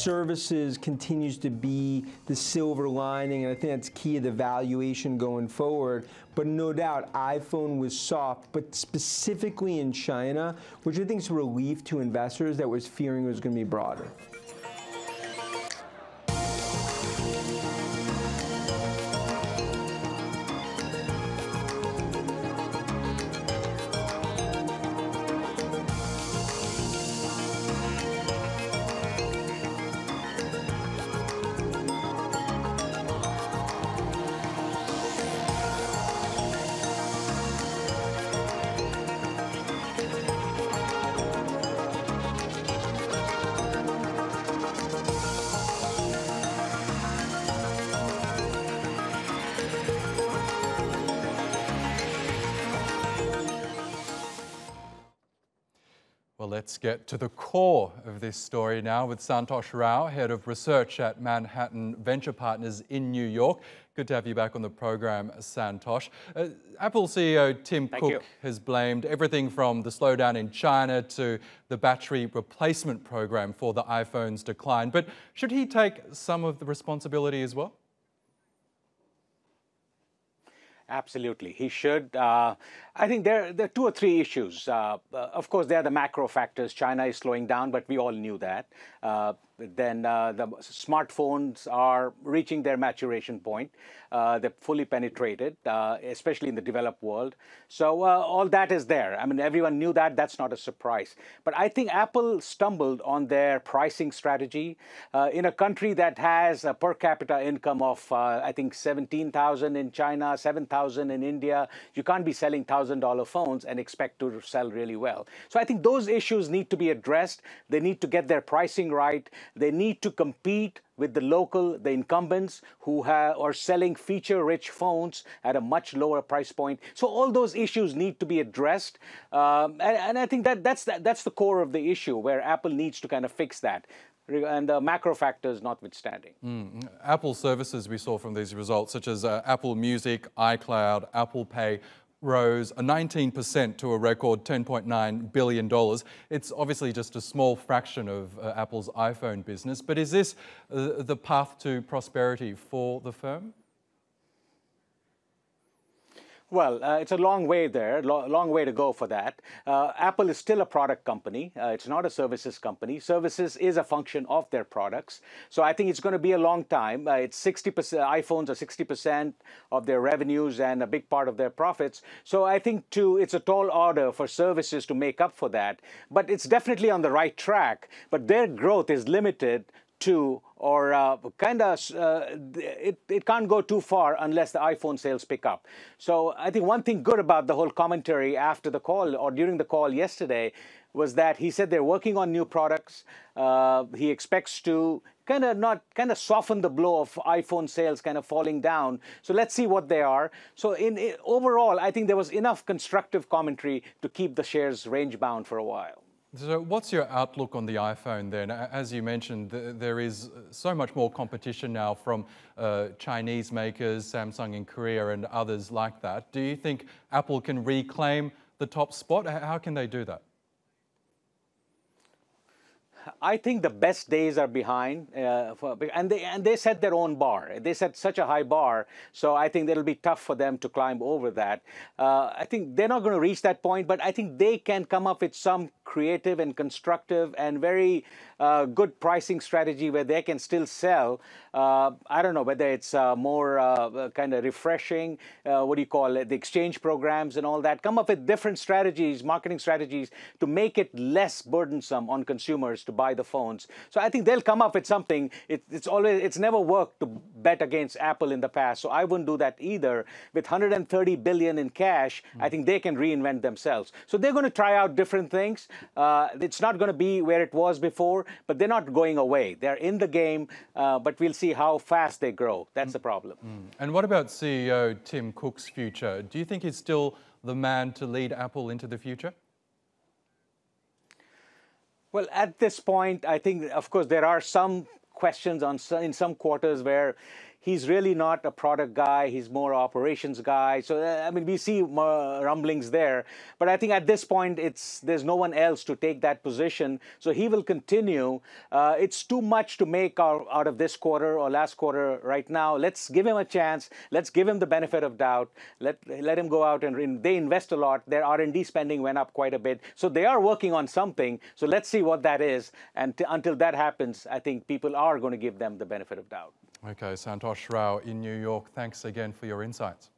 services continues to be the silver lining, and I think that's key to the valuation going forward. But no doubt, iPhone was soft, but specifically in China, which I think is a relief to investors that was fearing it was going to be broader. Well, let's get to the core of this story now with Santosh Rao, Head of Research at Manhattan Venture Partners in New York. Good to have you back on the program, Santosh. Apple CEO Tim Cook has blamed everything from the slowdown in China to the battery replacement program for the iPhone's decline. But should he take some of the responsibility as well? Absolutely, he should. I think there are two or three issues. Of course, there are the macro factors. China is slowing down, but we all knew that. Then the smartphones are reaching their maturation point. They're fully penetrated, especially in the developed world. So all that is there. I mean, everyone knew that. That's not a surprise. But I think Apple stumbled on their pricing strategy. In a country that has a per capita income of, I think, 17,000 in China, 7,000 in India, you can't be selling $1,000 phones and expect to sell really well. So I think those issues need to be addressed. They need to get their pricing right. They need to compete with the incumbents who are selling feature-rich phones at a much lower price point. So all those issues need to be addressed, and I think that's the core of the issue, where Apple needs to kind of fix that, and the macro factors notwithstanding. Apple services we saw from these results, such as Apple Music, iCloud, Apple Pay, rose 19% to a record $10.9 billion. It's obviously just a small fraction of Apple's iPhone business, but is this the path to prosperity for the firm? Well, it's a long way there, long way to go for that. Apple is still a product company. It's not a services company. Services is a function of their products. So I think it's going to be a long time. It's 60%, iPhones are 60% of their revenues and a big part of their profits. So I think it's a tall order for services to make up for that. But it's definitely on the right track. But their growth is limited to, or it can't go too far unless the iPhone sales pick up. So I think one thing good about the whole commentary after the call or during the call yesterday was that he said they're working on new products. He expects to kind of soften the blow of iPhone sales kind of falling down. So let's see what they are. So overall, I think there was enough constructive commentary to keep the shares range bound for a while. So what's your outlook on the iPhone then? As you mentioned, there is so much more competition now from Chinese makers, Samsung in Korea and others like that. Do you think Apple can reclaim the top spot? How can they do that? I think the best days are behind, and they set their own bar. They set such a high bar, so I think it'll be tough for them to climb over that. I think they're not going to reach that point, but I think they can come up with some creative and constructive and very good pricing strategy where they can still sell. I don't know whether it's more kind of refreshing, what do you call it, the exchange programs and all that. Come up with different strategies, marketing strategies, to make it less burdensome on consumers to buy the phones. So I think they'll come up with something. It's never worked to bet against Apple in the past, so I wouldn't do that either. With $130 billion in cash, I think they can reinvent themselves. So they're going to try out different things. It's not going to be where it was before, but they're not going away. They're in the game, but we'll see how fast they grow. That's the problem. And what about CEO Tim Cook's future? Do you think he's still the man to lead Apple into the future? Well, at this point, I think, of course, there are some questions in some quarters where he's really not a product guy. He's more operations guy. So, I mean, we see rumblings there. But I think at this point, there's no one else to take that position. So he will continue. It's too much to make out of this quarter or last quarter right now. Let's give him a chance. Let's give him the benefit of doubt. Let him go out and they invest a lot. Their R&D spending went up quite a bit. So they are working on something. So let's see what that is. And until that happens, I think people are going to give them the benefit of doubt. Okay, Santosh Rao in New York, thanks again for your insights.